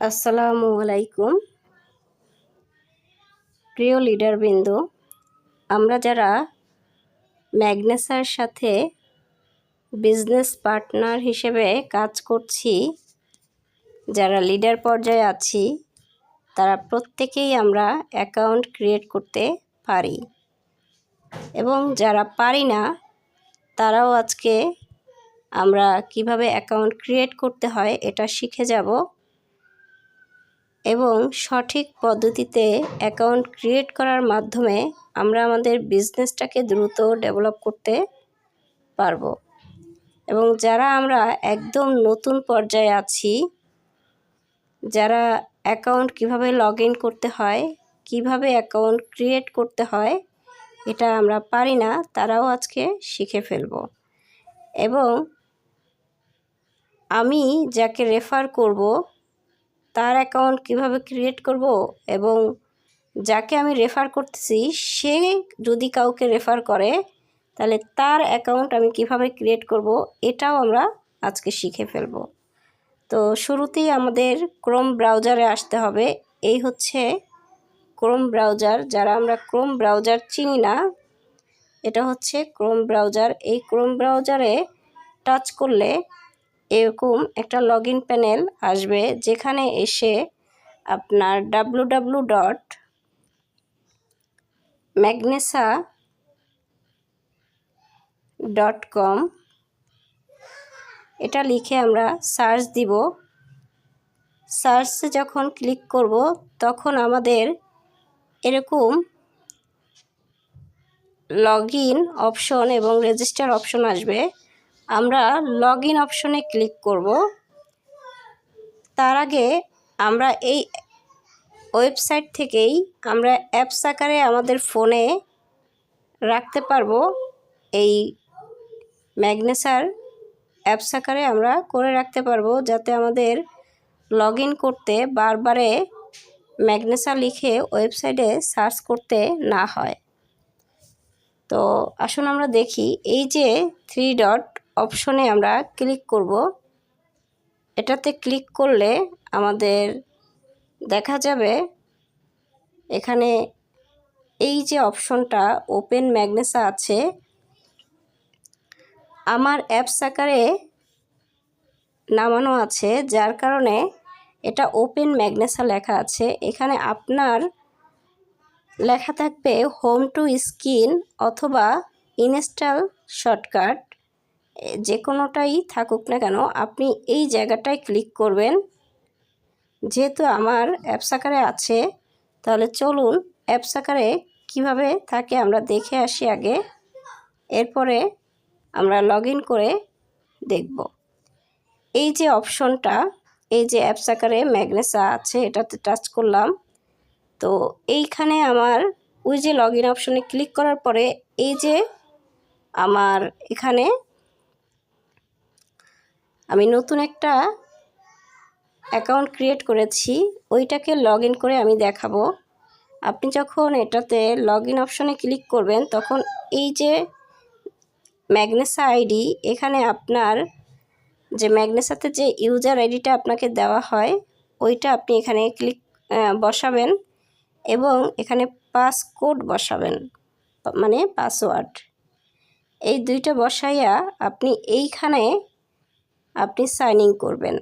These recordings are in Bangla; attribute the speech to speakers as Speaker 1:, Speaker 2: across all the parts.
Speaker 1: আসসালামু আলাইকুম প্রিয় লিডারবৃন্দ, আমরা যারা ম্যাগনেসার সাথে বিজনেস পার্টনার হিসেবে কাজ করছি, যারা লিডার পর্যায়ে আছি, তারা প্রত্যেকেই আমরা অ্যাকাউন্ট ক্রিয়েট করতে পারি এবং যারা পারি না তারাও আজকে আমরা কিভাবে অ্যাকাউন্ট ক্রিয়েট করতে হয় এটা শিখে যাব এবং সঠিক পদ্ধতিতে অ্যাকাউন্ট ক্রিয়েট করার মাধ্যমে আমরা আমাদের বিজনেসটাকে দ্রুত ডেভেলপ করতে পারবো। এবং যারা আমরা একদম নতুন পর্যায়ে আছি, যারা অ্যাকাউন্ট কিভাবে লগ ইন করতে হয়, কিভাবে অ্যাকাউন্ট ক্রিয়েট করতে হয় এটা আমরা পারি না, তারাও আজকে শিখে ফেলব। এবং আমি যাকে রেফার করব তার অ্যাকাউন্ট কিভাবে ক্রিয়েট করব এবং যাকে আমি রেফার করতেছি সে যদি কাউকে রেফার করে তাহলে তার অ্যাকাউন্ট আমি কিভাবে ক্রিয়েট করব এটাও আমরা আজকে শিখে ফেলব। তো শুরুতেই আমাদের ক্রোম ব্রাউজারে আসতে হবে। এই হচ্ছে ক্রোম ব্রাউজার। যারা আমরা ক্রোম ব্রাউজার চিনি না, এটা হচ্ছে ক্রোম ব্রাউজার। এই ক্রোম ব্রাউজারে টাচ করলে এরকম একটা লগ ইন প্যানেল আসবে, যেখানে এসে আপনার www.magnesa.com এটা লিখে আমরা সার্চ দিব। সার্চে যখন ক্লিক করব তখন আমাদের এরকম লগ ইন অপশন এবং রেজিস্টার অপশন আসবে। আমরা লগ ইন অপশনে ক্লিক করব। তার আগে আমরা এই ওয়েবসাইট থেকেই আমরা অ্যাপস আকারে আমাদের ফোনে রাখতে পারবো। এই ম্যাগনেসার অ্যাপস আকারে আমরা করে রাখতে পারবো, যাতে আমাদের লগ ইন করতে বারবারে ম্যাগনেসা লিখে ওয়েবসাইটে সার্চ করতে না হয়। তো আসুন আমরা দেখি। এই যে 3 ডট অপশনে আমরা ক্লিক করব। এটাতে ক্লিক করলে আমাদের দেখা যাবে এখানে এই যে অপশনটা ওপেন ম্যাগনেসা আছে, আমার অ্যাপস আকারে নামানো আছে, যার কারণে এটা ওপেন ম্যাগনেসা লেখা আছে। এখানে আপনার লেখা থাকবে হোম টু স্ক্রিন অথবা ইনস্টল শর্টকাট, যে কোনোটাই থাকুক না কেন আপনি এই জায়গাটায় ক্লিক করবেন। যেহেতু আমার অ্যাপস আকারে আছে, তাহলে চলুন অ্যাপস আকারে কীভাবে থাকে আমরা দেখে আসি আগে, এরপরে আমরা লগ ইন করে দেখব। এই যে অপশনটা, এই যে অ্যাপস আকারে ম্যাগনেসা আছে, এটাতে টাচ করলাম। তো এইখানে আমার ওই যে লগ ইন অপশনে ক্লিক করার পরে এই যে আমার এখানে আমি নতুন একটা অ্যাকাউন্ট ক্রিয়েট করেছি, ওইটাকে লগ ইন করে আমি দেখাবো। আপনি যখন এটাতে লগ ইন অপশনে ক্লিক করবেন তখন এই যে ম্যাগনেসা আইডি, এখানে আপনার যে ম্যাগনেসাতে যে ইউজার আইডিটা আপনাকে দেওয়া হয় ওইটা আপনি এখানে ক্লিক বসাবেন এবং এখানে পাসকোড বসাবেন, মানে পাসওয়ার্ড। এই দুইটা বসাইয়া আপনি এইখানে আপনি সাইন ইন করবেন।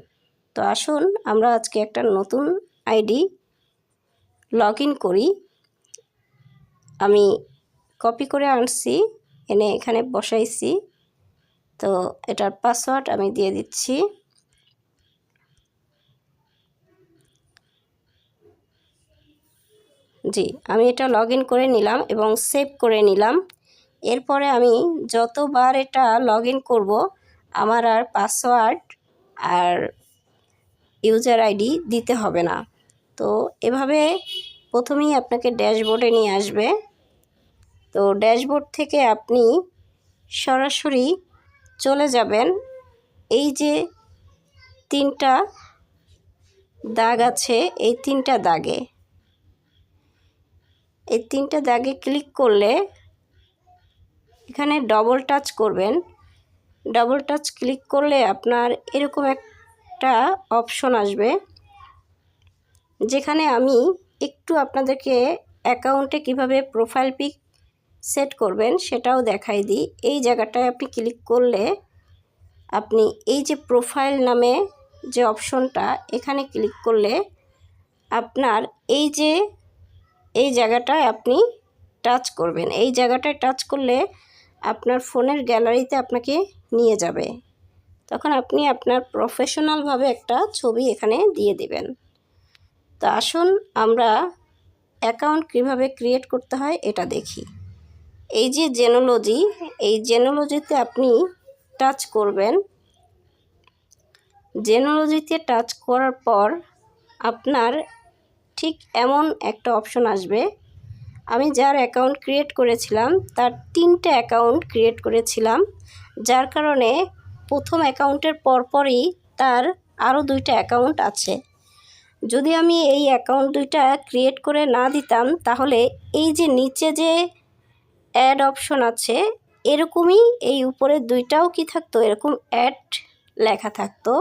Speaker 1: তো আসুন আমরা আজকে একটা নতুন আইডি লগ ইন করি। আমি কপি করে আনছি, এনে এখানে বসাইছি। তো এটার পাসওয়ার্ড আমি দিয়ে দিচ্ছি। জি, আমি এটা লগ ইন করে নিলাম এবং সেভ করে নিলাম। এরপরে আমি যতবার এটা লগ ইন করবো আমার আর পাসওয়ার্ড আর ইউজার আইডি দিতে হবে না। তো এভাবে প্রথমেই আপনাকে ড্যাশবোর্ডে নিয়ে আসবে। তো ড্যাশবোর্ড থেকে আপনি সরাসরি চলে যাবেন এই যে 3টা দাগ আছে, এই 3টা দাগে, এই 3টা দাগে ক্লিক করলে এখানে ডবল টাচ করবেন। ডবল টাচ ক্লিক করলে আপনার এরকম একটা অপশন আসবে। যেখানে আমি একটু আপনাদেরকে অ্যাকাউন্টে কিভাবে প্রোফাইল পিক সেট করবেন সেটাও দেখাই দিই। এই জায়গাটায় আপনি ক্লিক করলে আপনি এই যে প্রোফাইল নামে যে অপশনটা, এখানে ক্লিক করলে আপনার এই জায়গাটায় আপনি টাচ করবেন। এই জায়গাটায় টাচ করলে আপনার ফোনের গ্যালারিতে আপনাকে নিয়ে যাবে। তখন আপনি আপনার প্রফেশনালভাবে একটা ছবি এখানে দিয়ে দিবেন। তো আসুন আমরা অ্যাকাউন্ট কীভাবে ক্রিয়েট করতে হয় এটা দেখি। এই যে জেনোলজি, এই জেনোলজিতে আপনি টাচ করবেন। জেনোলজিতে টাচ করার পর আপনার ঠিক এমন একটা অপশন আসবে। আমি যার অ্যাকাউন্ট ক্রিয়েট করেছিলাম তার 3টে অ্যাকাউন্ট ক্রিয়েট করেছিলাম, যার কারণে প্রথম অ্যাকাউন্টের পরপরই তার আরও 2টা অ্যাকাউন্ট আছে। যদি আমি এই অ্যাকাউন্ট 2টা ক্রিয়েট করে না দিতাম তাহলে এই যে নিচে যে অ্যাড অপশন আছে এরকমই এই উপরে 2টাও কি থাকতো, এরকম অ্যাড লেখা থাকতো।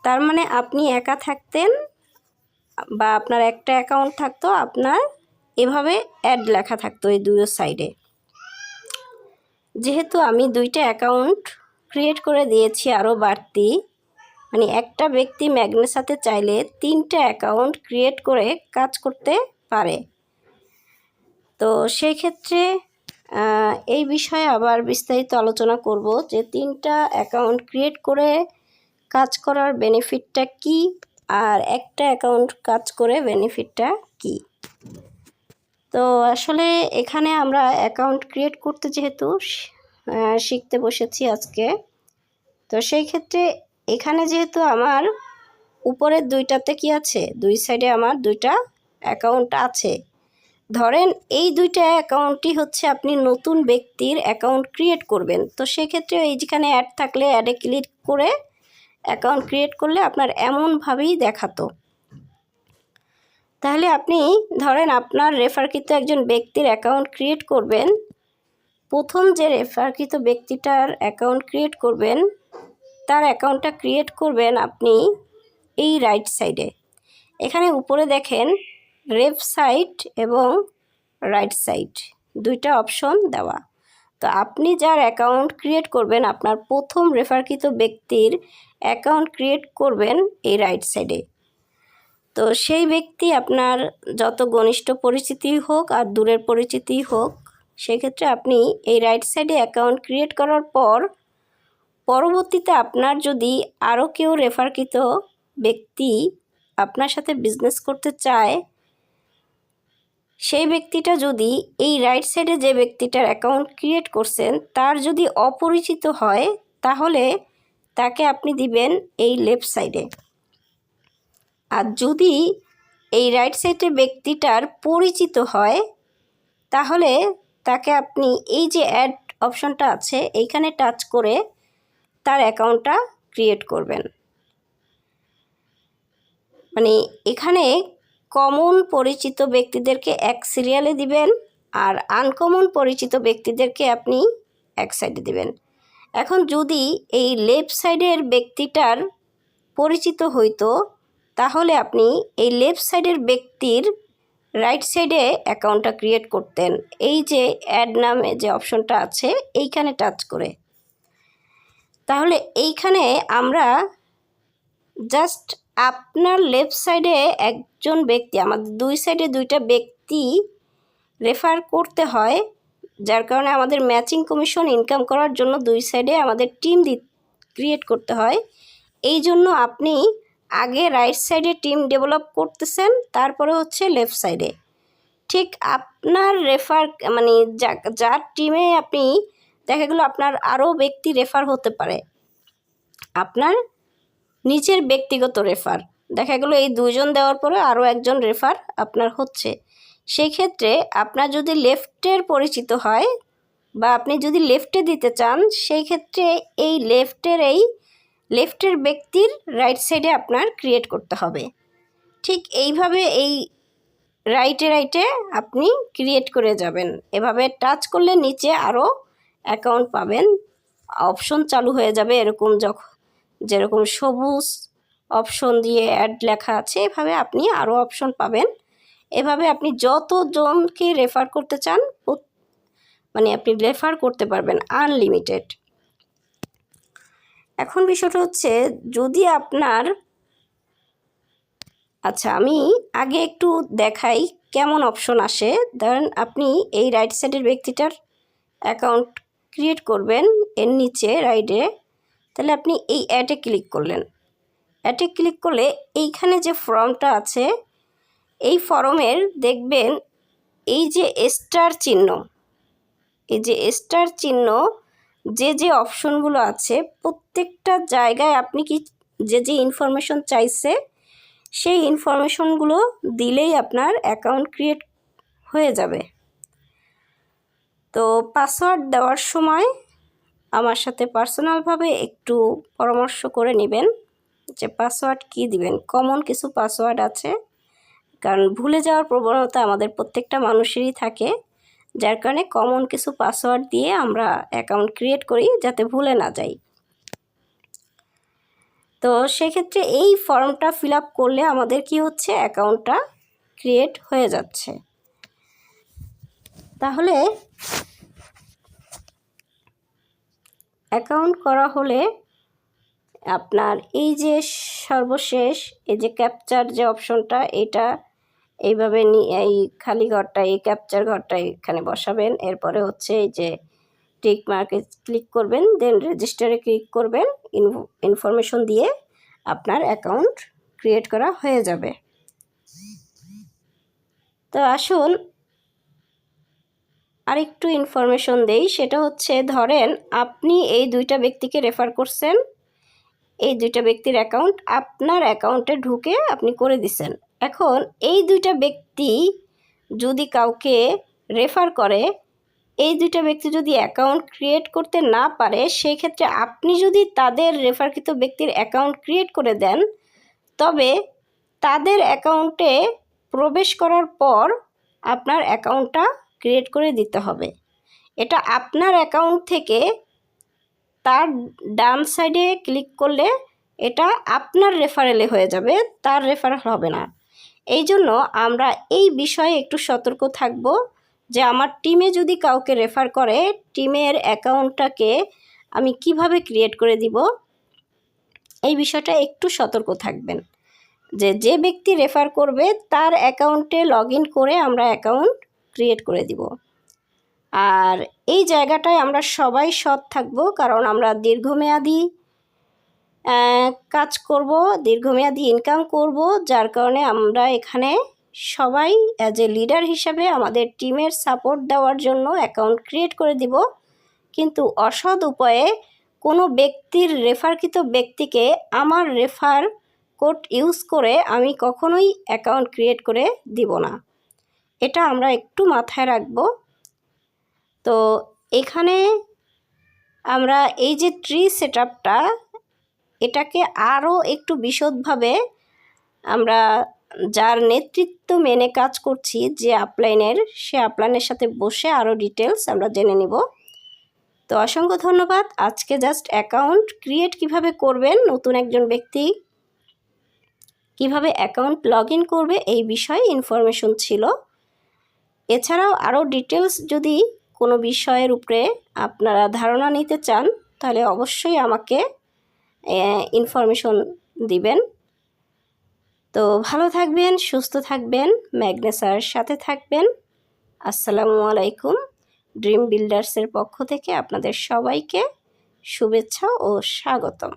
Speaker 1: তার মানে আপনি একা থাকতেন বা আপনার একটা অ্যাকাউন্ট থাকতো, আপনার এভাবে অ্যাড লেখা থাকতো এই দুই সাইডে। যেহেতু আমি 2টা অ্যাকাউন্ট ক্রিয়েট করে দিয়েছি আরও বাড়তি, মানে একটা ব্যক্তি ম্যাগনেসাতে চাইলে 3টা অ্যাকাউন্ট ক্রিয়েট করে কাজ করতে পারে। তো সেই ক্ষেত্রে এই বিষয়ে আবার বিস্তারিত আলোচনা করব যে 3টা অ্যাকাউন্ট ক্রিয়েট করে কাজ করার বেনিফিটটা কি আর একটা অ্যাকাউন্ট কাজ করে বেনিফিটটা কি। তো আসলে এখানে আমরা অ্যাকাউন্ট ক্রিয়েট করতে যেহেতু শিখতে বসেছি আজকে, তো সেই ক্ষেত্রে এখানে যেহেতু আমার উপরের 2টাতে কি আছে, 2 সাইডে আমার 2টা অ্যাকাউন্ট আছে। ধরেন এই 2টা অ্যাকাউন্টই হচ্ছে আপনি নতুন ব্যক্তির অ্যাকাউন্ট ক্রিয়েট করবেন। তো সেক্ষেত্রে এই যেখানে অ্যাড থাকলে অ্যাডে ক্লিক করে অ্যাকাউন্ট ক্রিয়েট করলে আপনার এমনভাবেই দেখাতো। তাহলে আপনি ধরেন আপনার রেফারকৃত একজন ব্যক্তির অ্যাকাউন্ট ক্রিয়েট করবেন। প্রথম যে রেফারকৃত ব্যক্তিটার অ্যাকাউন্ট ক্রিয়েট করবেন তার অ্যাকাউন্টটা ক্রিয়েট করবেন আপনি এই রাইট সাইডে। এখানে উপরে দেখেন লেফট সাইড এবং রাইট সাইড 2টা অপশন দেওয়া। তো আপনি যার অ্যাকাউন্ট ক্রিয়েট করবেন, আপনার প্রথম রেফারকৃত ব্যক্তির অ্যাকাউন্ট ক্রিয়েট করবেন এই রাইট সাইডে। তো সেই ব্যক্তি আপনার যত ঘনিষ্ঠ পরিচিতি হোক আর দূরের পরিচিতি হোক, সেক্ষেত্রে আপনি এই রাইট সাইডে অ্যাকাউন্ট ক্রিয়েট করার পর পরবর্তীতে আপনার যদি আরও কেউ রেফারকৃত ব্যক্তি আপনার সাথে বিজনেস করতে চায়, সেই ব্যক্তিটা যদি এই রাইট সাইডে যে ব্যক্তিটার অ্যাকাউন্ট ক্রিয়েট করছেন তার যদি অপরিচিত হয় তাহলে তাকে আপনি দিবেন এই লেফট সাইডে। আর যদি এই রাইট সাইডে ব্যক্তিটার পরিচিত হয় তাহলে তাকে আপনি এই যে অ্যাড অপশনটা আছে এইখানে টাচ করে তার অ্যাকাউন্টটা ক্রিয়েট করবেন। মানে এখানে কমন পরিচিত ব্যক্তিদেরকে এক সিরিয়ালে দিবেন আর আনকমন পরিচিত ব্যক্তিদেরকে আপনি এক সাইডে দিবেন। এখন যদি এই লেফট সাইডের ব্যক্তিটার পরিচিত হইতো তাহলে আপনি এই লেফট সাইডের ব্যক্তির রাইট সাইডে অ্যাকাউন্টটা ক্রিয়েট করতেন এই যে অ্যাড নামে যে অপশনটা আছে এইখানে টাচ করে। তাহলে এইখানে আমরা জাস্ট আপনার লেফট সাইডে একজন ব্যক্তি, আমাদের 2 সাইডে 2টা ব্যক্তি রেফার করতে হয়, যার কারণে আমাদের ম্যাচিং কমিশন ইনকাম করার জন্য 2 সাইডে আমাদের টিম ক্রিয়েট করতে হয়। এই জন্য আপনি আগে রাইট সাইডে টিম ডেভেলপ করতেছেন, তারপরে হচ্ছে লেফট সাইডে। ঠিক আপনার মানে যার টিমে আপনি দেখা গেলো আপনার আরও ব্যক্তি রেফার হতে পারে, আপনার নিচের ব্যক্তিগত রেফার দেখা গেলো এই 2 জন দেওয়ার পরে আরও একজন রেফার আপনার হচ্ছে। সেই ক্ষেত্রে আপনার যদি লেফটের পরিচিত হয় বা আপনি যদি লেফটে দিতে চান, সেই ক্ষেত্রে এই লেফটের ব্যক্তির রাইট সাইডে আপনার ক্রিয়েট করতে হবে। ঠিক এইভাবে এই রাইটে আপনি ক্রিয়েট করে যাবেন। এভাবে টাচ করলে নিচে আরও অ্যাকাউন্ট পাবেন, অপশন চালু হয়ে যাবে এরকম যেরকম সবুজ অপশন দিয়ে অ্যাড লেখা আছে, এভাবে আপনি আরও অপশন পাবেন। এভাবে আপনি যতজনকে রেফার করতে চান মানে আপনি রেফার করতে পারবেন আনলিমিটেড। এখন বিষয়টা হচ্ছে যদি আপনার আচ্ছা আমি আগে একটু দেখাই কেমন অপশন আসে। ধরেন আপনি এই রাইট সাইডের ব্যক্তিটার অ্যাকাউন্ট ক্রিয়েট করবেন, এর নিচে রাইটে, তাহলে আপনি এই অ্যাডে ক্লিক করলেন। অ্যাডে ক্লিক করলে এইখানে যে ফর্মটা আছে এই ফর্মের দেখবেন এই যে স্টার চিহ্ন, এই যে স্টার চিহ্ন যে অপশনগুলো আছে প্রত্যেকটা জায়গায় আপনি কি যে ইনফরমেশন চাইছে সেই ইনফরমেশনগুলো দিলেই আপনার অ্যাকাউন্ট ক্রিয়েট হয়ে যাবে। তো পাসওয়ার্ড দেওয়ার সময় আমার সাথে পার্সোনালভাবে একটু পরামর্শ করে নেবেন যে পাসওয়ার্ড কী দিবেন। কমন কিছু পাসওয়ার্ড আছে, কারণ ভুলে যাওয়ার প্রবণতা আমাদের প্রত্যেকটা মানুষেরই থাকে, যার কারণে কমন কিছু পাসওয়ার্ড দিয়ে আমরা অ্যাকাউন্ট ক্রিয়েট করি যাতে ভুলে না যাই। তো সেক্ষেত্রে এই ফর্মটা ফিল আপ করলে আমাদের কি হচ্ছে, অ্যাকাউন্টটা ক্রিয়েট হয়ে যাচ্ছে। তাহলে অ্যাকাউন্ট করা হলে আপনার এই যে সর্বশেষ এই যে ক্যাপচার যে অপশনটা, এটা এইভাবে এই খালি ঘরটা, এই ক্যাপচার ঘরটা এখানে বসাবেন। এরপরে হচ্ছে এই যে টিক মার্কে ক্লিক করবেন, দেন রেজিস্টারে ক্লিক করবেন। ইনফরমেশন দিয়ে আপনার অ্যাকাউন্ট ক্রিয়েট করা হয়ে যাবে। তো আসুন আরেকটু ইনফরমেশন দেই, সেটা হচ্ছে ধরেন আপনি এই দুইটা ব্যক্তিকে রেফার করছেন, এই দুইটা ব্যক্তির অ্যাকাউন্ট আপনার অ্যাকাউন্টে ঢুকে আপনি করে দিছেন। এখন এই দুইটা ব্যক্তি যদি কাউকে রেফার করে, এই দুইটা ব্যক্তি যদি অ্যাকাউন্ট ক্রিয়েট করতে না পারে, সেই ক্ষেত্রে আপনি যদি তাদের রেফারকৃত ব্যক্তির অ্যাকাউন্ট ক্রিয়েট করে দেন, তবে তাদের অ্যাকাউন্টে প্রবেশ করার পর আপনার অ্যাকাউন্টটা ক্রিয়েট করে দিতে হবে। এটা আপনার অ্যাকাউন্ট থেকে তার ডান সাইডে ক্লিক করলে এটা আপনার রেফারেলে হয়ে যাবে, তার রেফারেল হবে না। এই জন্য আমরা এই বিষয়ে একটু সতর্ক থাকব যে আমার টিমে যদি কাউকে রেফার করে, টিমের অ্যাকাউন্টটাকে আমি কিভাবে ক্রিয়েট করে দিব, এই বিষয়টা একটু সতর্ক থাকবেন। যে ব্যক্তি রেফার করবে তার অ্যাকাউন্টে লগ ইন করে আমরা অ্যাকাউন্ট ক্রিয়েট করে দিব। আর এই জায়গাটায় আমরা সবাই সৎ থাকব, কারণ আমরা দীর্ঘমেয়াদী কাজ করব, দীর্ঘমেয়াদী ইনকাম করব, যার কারণে আমরা এখানে সবাই অ্যাজ এ লিডার হিসাবে আমাদের টিমের সাপোর্ট দেওয়ার জন্য অ্যাকাউন্ট ক্রিয়েট করে দিব। কিন্তু অসৎ উপায়ে কোনো ব্যক্তির রেফারকৃত ব্যক্তিকে আমার রেফার কোড ইউজ করে আমি কখনোই অ্যাকাউন্ট ক্রিয়েট করে দিব না, এটা আমরা একটু মাথায় রাখব। তো এখানে আমরা এই যে ট্রি সেটআপটা, এটাকে আরও একটু বিশদভাবে আমরা যার নেতৃত্ব মেনে কাজ করছি যে আপলাইনের, সে আপলাইনের সাথে বসে আরও ডিটেলস আমরা জেনে নিব। তো অসংখ্য ধন্যবাদ। আজকে জাস্ট অ্যাকাউন্ট ক্রিয়েট কিভাবে করবেন, নতুন একজন ব্যক্তি কিভাবে অ্যাকাউন্ট লগ ইন করবে এই বিষয়ে ইনফরমেশন ছিল। এছাড়াও আরও ডিটেলস যদি কোনো বিষয়ের উপরে আপনারা ধারণা নিতে চান, তাহলে অবশ্যই আমাকে ইনফরমেশন দিবেন। তো ভালো থাকবেন, সুস্থ থাকবেন, ম্যাগনেসার সাথে থাকবেন। আসসালামু আলাইকুম। ড্রিম বিল্ডার্সের পক্ষ থেকে আপনাদের সবাইকে শুভেচ্ছা ও স্বাগতম।